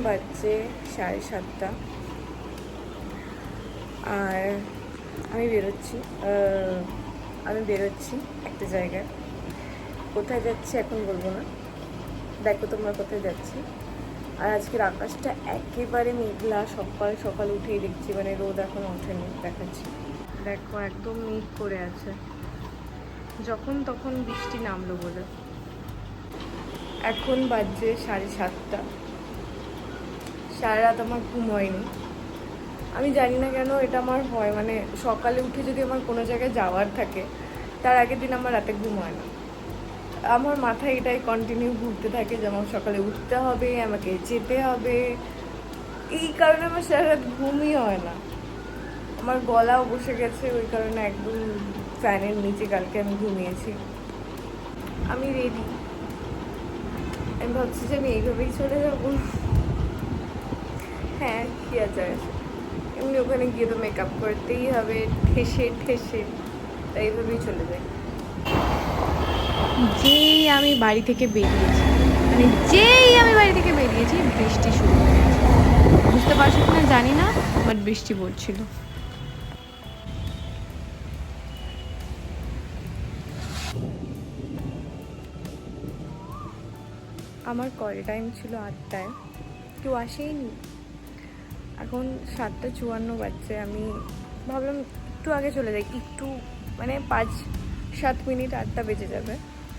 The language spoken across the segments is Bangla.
বাজছে 7:30 আর আমি বেরোচ্ছি একটা জায়গায়। কোথায় যাচ্ছি এখন বলবো না, দেখো তোমরা কোথায় যাচ্ছি। আর আজকের আকাশটা একেবারে মেঘলা, সকাল সকাল উঠেই দেখছি, মানে রোদ এখন ওঠেনি দেখাচ্ছি। দেখো একদম মেঘ করে আছে, যখন তখন বৃষ্টি নামলো বলে। এখন বাজছে 7:30। সারা রাত আমার ঘুম হয়নি। আমি জানি না কেন এটা আমার হয়, মানে সকালে উঠে যদি আমার কোনো জায়গায় যাওয়ার থাকে তার আগের দিন আমার রাতে ঘুম হয় না। আমার মাথায় এটাই কন্টিনিউ ঘুরতে থাকে যে আমার সকালে উঠতে হবে, আমাকে যেতে হবে। এই কারণে আমার সারা রাত ঘুমই হয় না। আমার গলাও বসে গেছে, ওই কারণে একদম ফ্যানের নিচে কালকে আমি ঘুমিয়েছি। আমি রেডি, আমি ভাবছি যে আমি এইভাবেই চলে যাবো। হ্যাঁ, কি আছে, এমনি ওখানে গিয়ে তো মেকআপ করতেই হবে ঠেসে ঠেসে, তাই এইভাবেই চলে যাই। যেই আমি বাড়ি থেকে বেরিয়েছি বৃষ্টি শুরু হয়ে গেছে। বুঝতে পারছো কিনা জানি না, বাট বৃষ্টি পড়ছিল। আমার কল টাইম ছিল 8টায়, কেউ আসেইনি। এখন 7:54 বাজছে। আমি ভাবলাম একটু আগে চলে যাই, একটু মানে 5-7 মিনিট 8টা বেজে যাবে।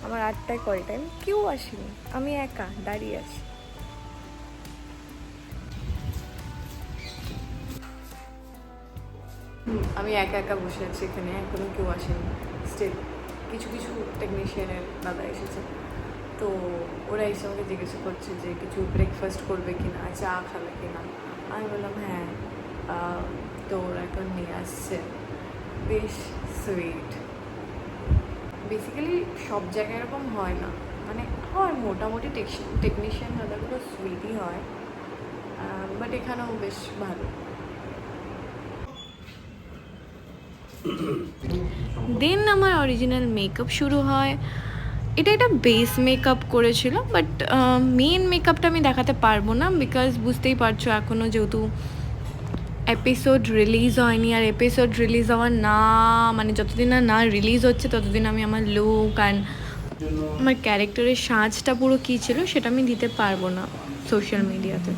আমার 8টায় কল টাইম, কেউ আসেনি, আমি একা দাঁড়িয়ে আছি। আমি একা একা বসে আছি এখানে, এখনো কেউ আসেনি। স্টিল কিছু কিছু টেকনিশিয়ানের দাদা এসেছে, তো ওরা এসে আমাকে জিজ্ঞাসা করছে যে কিছু ব্রেকফাস্ট করবে কিনা, চা খাবে কিনা। আমি বললাম হ্যাঁ, তো ওরা এখন নিয়ে আসছে। বেশ সুইট। বেসিক্যালি সব জায়গায় এরকম হয় না, মানে হয় মোটামুটি টেকনিশিয়ান দাদাগুলো সুইটই হয়, বাট এখানেও বেশ ভালো। দেন আমার অরিজিনাল মেকআপ শুরু হয়। এটা একটা বেস মেকআপ করেছিল, বাট মেন মেকআপটা আমি দেখাতে পারবো না, বিকজ বুঝতেই পারছো এখনও যেহেতু এপিসোড রিলিজ হয়নি। আর এপিসোড রিলিজ হওয়ার না, মানে যতদিন না রিলিজ হচ্ছে ততদিন আমি আমার লুক অ্যান্ড আমার ক্যারেক্টারের সাজটা পুরো কী ছিল সেটা আমি দিতে পারবো না সোশ্যাল মিডিয়াতে।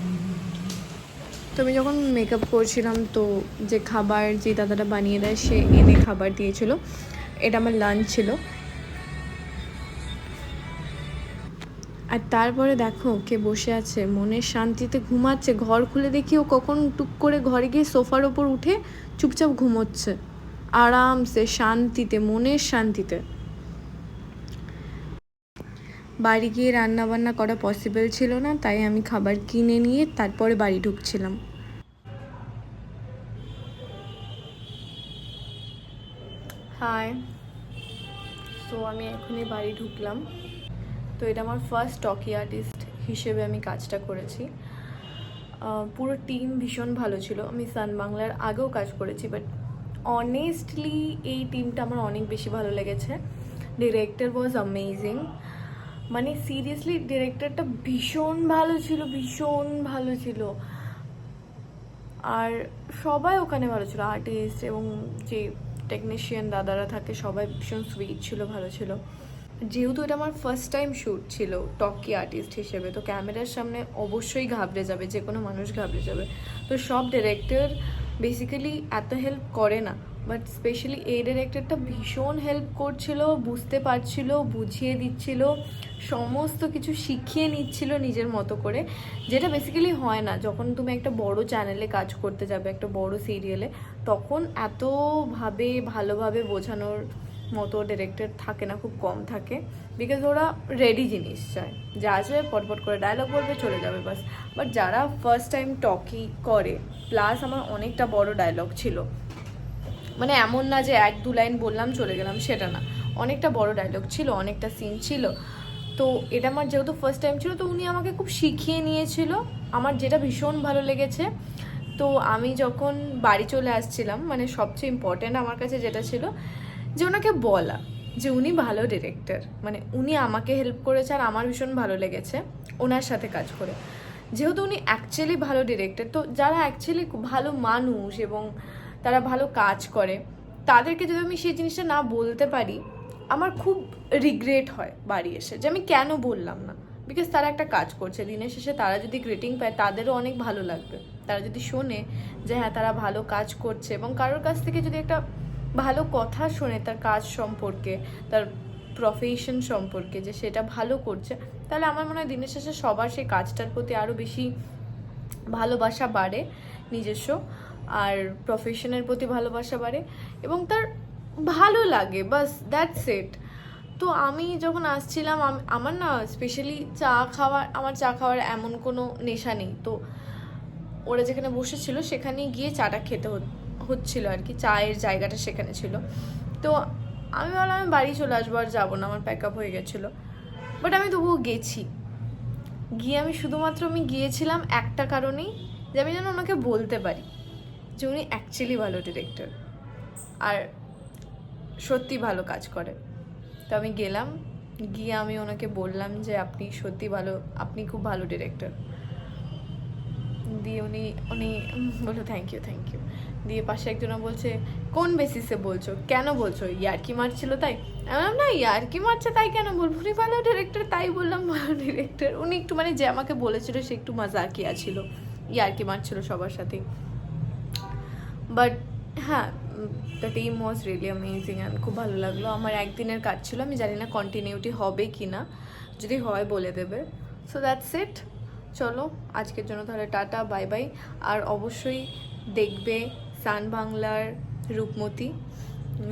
তো আমি যখন মেকআপ করছিলাম, তো যে খাবার যে দাদাটা বানিয়ে দেয় সে এনে খাবার দিয়েছিল। এটা আমার লাঞ্চ ছিল। আর তারপরে দেখো কে বসে আছে, মনের শান্তিতে ঘুমাচ্ছে। ঘর খুলে দেখি ও কখন টুক করে ঘরে গিয়ে সোফার ওপর উঠে চুপচাপ ঘুমোচ্ছে, আরামসে, শান্তিতে, মনের শান্তিতে। বাড়ি গিয়ে রান্না বান্না করা পসিবল ছিল না, তাই আমি খাবার কিনে নিয়ে তারপরে বাড়ি ঢুকছিলাম। হাই, তো আমি এখনই বাড়ি ঢুকলাম। তো এটা আমার ফার্স্ট টকি আর্টিস্ট হিসেবে আমি কাজটা করেছি। পুরো টিম ভীষণ ভালো ছিল। আমি সান বাংলার আগেও কাজ করেছি, বাট অনেস্টলি এই টিমটা আমার অনেক বেশি ভালো লেগেছে। ডিরেক্টর ওয়াজ অ্যামেজিং, মানে সিরিয়াসলি ডিরেক্টরটা ভীষণ ভালো ছিল। আর সবাই ওখানে ভালো ছিল, আর্টিস্ট এবং যে টেকনিশিয়ান দাদারা থাকে সবাই ভীষণ সুইট ছিল, ভালো ছিল। যেহেতু এটা আমার ফার্স্ট টাইম শ্যুট ছিল টকি আর্টিস্ট হিসেবে, তো ক্যামেরার সামনে অবশ্যই ঘাবড়ে যাবে, যে কোনো মানুষ ঘাবড়ে যাবে। তো সব ডিরেক্টর বেসিক্যালি এত হেল্প করে না, বাট স্পেশালি এই ডিরেক্টরটা ভীষণ হেল্প করছিল, বুঝতে পারছিল, বুঝিয়ে দিচ্ছিল, সমস্ত কিছু শিখিয়ে নিচ্ছিল নিজের মতো করে, যেটা বেসিক্যালি হয় না যখন তুমি একটা বড় চ্যানেলে কাজ করতে যাবে, একটা বড় সিরিয়ালে, তখন এতভাবে ভালোভাবে বোঝানোর মতো ডিরেক্টর থাকে না, খুব কম থাকে। বিকজ ওরা রেডি জিনিস চায়, যা আসবে পটপট করে ডায়লগ বলবে চলে যাবে বাস। বাট যারা ফার্স্ট টাইম টকি করে, প্লাস আমার অনেকটা বড় ডায়লগ ছিল, মানে এমন না যে 1-2 লাইন বললাম চলে গেলাম, সেটা না, অনেকটা বড় ডায়লগ ছিল, অনেকটা সিন ছিল। তো এটা আমার যেহেতু ফার্স্ট টাইম ছিল, তো উনি আমাকে খুব শিখিয়ে নিয়েছিল, আমার যেটা ভীষণ ভালো লেগেছে। তো আমি যখন বাড়ি চলে আসছিলাম, মানে সবচেয়ে ইম্পর্ট্যান্ট আমার কাছে যেটা ছিল যে ওনাকে বলা যে উনি ভালো ডিরেক্টর, মানে উনি আমাকে হেল্প করেছে আর আমার ভীষণ ভালো লেগেছে ওনার সাথে কাজ করে। যেহেতু উনি অ্যাকচুয়ালি ভালো ডিরেক্টর, তো যারা অ্যাকচুয়ালি ভালো মানুষ এবং তারা ভালো কাজ করে তাদেরকে যদি আমি সেই জিনিসটা না বলতে পারি, আমার খুব রিগ্রেট হয় বাড়ি এসে যে আমি কেন বললাম না। বিকজ তারা একটা কাজ করছে, দিনের শেষে তারা যদি গ্রেটিং পায় তাদেরও অনেক ভালো লাগবে। তারা যদি শোনে যে হ্যাঁ তারা ভালো কাজ করছে এবং কারোর কাছ থেকে যদি একটা ভালো কথা শোনে তার কাজ সম্পর্কে, তার প্রফেশন সম্পর্কে, যে সেটা ভালো করছে, তাহলে আমার মনে হয় দিনের শেষে সবার সেই কাজটার প্রতি আরও বেশি ভালোবাসা বাড়ে নিজস্ব, আর প্রফেশনের প্রতি ভালোবাসা বাড়ে এবং তার ভালো লাগে, বাস দ্যাটস ইট। তো আমি যখন আসছিলাম, আমার না স্পেশালি আমার চা খাওয়ার এমন কোনো নেশা নেই। তো ওরা যেখানে বসেছিল সেখানে গিয়ে চাটা খেতে হচ্ছিল আর কি, চায়ের জায়গাটা সেখানে ছিল। তো আমি ভাবলাম আমি বাড়ি চলে আসবো, আর যাবো না, আমার প্যাক আপ হয়ে গেছিলো। বাট আমি তবুও গেছি। গিয়ে আমি শুধুমাত্র গিয়েছিলাম একটা কারণেই, যে আমি যেন ওনাকে বলতে পারি যে উনি অ্যাকচুয়ালি ভালো ডিরেক্টর আর সত্যি ভালো কাজ করে। তো আমি গেলাম, গিয়ে আমি ওনাকে বললাম যে আপনি সত্যি ভালো, আপনি খুব ভালো ডিরেক্টর। দিয়ে উনি বললো থ্যাংক ইউ। দিয়ে পাশে একজনা বলছে কোন বেসিসে বলছো, কেন বলছো, ইয়ার্কি মারছিল তাই? আমি বললাম না, ইয়ার্কি মারছে তাই কেন বলবো, উনি ভালো ডিরেক্টর তাই বললাম ভালো ডিরেক্টর। উনি একটু যে আমাকে বলেছিল সে একটু মজাকিয়া ছিল, ইয়ার্কি মারছিল সবার সাথেই। বাট হ্যাঁ, the team was really amazing and খুব ভালো লাগলো। আমার একদিনের কাজ ছিল, আমি জানি না কন্টিনিউটি হবে কি না, যদি হয় বলে দেবে। So that's it. চলো আজকের জন্য তাহলে টাটা, বাই বাই। আর অবশ্যই দেখবে সান বাংলার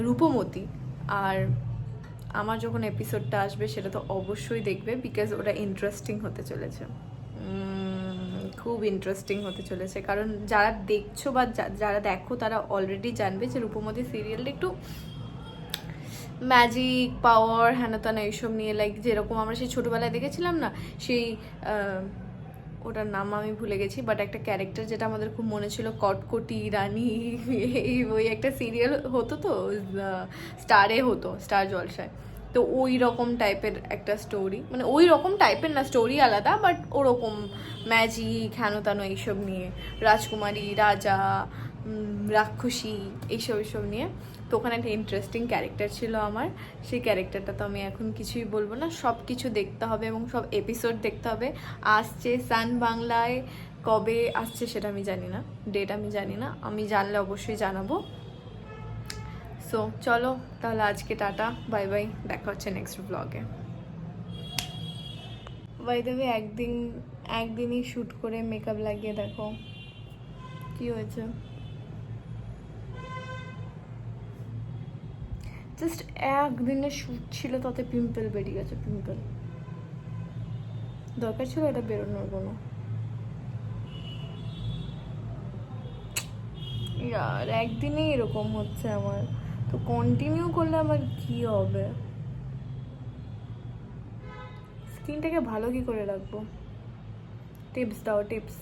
রূপমতি, আর আমার যখন এপিসোডটা আসবে সেটা তো অবশ্যই দেখবে, বিকজ ওটা ইন্টারেস্টিং হতে চলেছে, খুব ইন্টারেস্টিং হতে চলেছে। কারণ যারা দেখছো বা যারা দেখো তারা অলরেডি জানবে যে রূপমতি সিরিয়ালটা একটু ম্যাজিক পাওয়ার হ্যানাতানা এইসব নিয়ে, লাইক যেরকম আমরা সেই ছোটোবেলায় দেখেছিলাম না, সেই ওটার নাম আমি ভুলে গেছি, বাট একটা ক্যারেক্টার যেটা আমাদের খুব মনে ছিল, কটকটি রানী, ওই একটা সিরিয়াল হতো তো, স্টারে হতো, স্টার জলসায়। তো ওই রকম টাইপের একটা স্টোরি, ওই রকম টাইপের না, স্টোরি আলাদা, বাট ওরকম ম্যাজিক হ্যানোতানো এইসব নিয়ে, রাজকুমারী, রাজা, রাক্ষসী, এইসব নিয়ে। তো ওখানে একটা ইন্টারেস্টিং ক্যারেক্টার ছিল আমার, সেই ক্যারেক্টারটা তো আমি এখন কিছুই বলবো না, সব কিছু দেখতে হবে এবং সব এপিসোড দেখতে হবে। আসছে সান বাংলায়, কবে আসছে সেটা আমি জানি না, ডেট আমি জানি না, আমি জানলে অবশ্যই জানাবো। সো চলো তাহলে আজকে টাটা, বাই বাই, দেখা হচ্ছে নেক্সট ব্লগে। বাই দ্য ওয়ে, একদিনই শ্যুট করে মেকআপ লাগিয়ে দেখো কি হয়েছে। জাস্ট একদিনের শ্যুট ছিল, তাতে পিম্পল বেরিয়ে গেছে, পিম্পল। দরকার ছিল এটা বেরোনোর কোনো? ইয়ার একদিনেই এরকম হচ্ছে আমার, তো কন্টিনিউ করলে আমার কি হবে? স্কিনটাকে ভালো কি করে রাখবো? টিপস দাও, টিপস।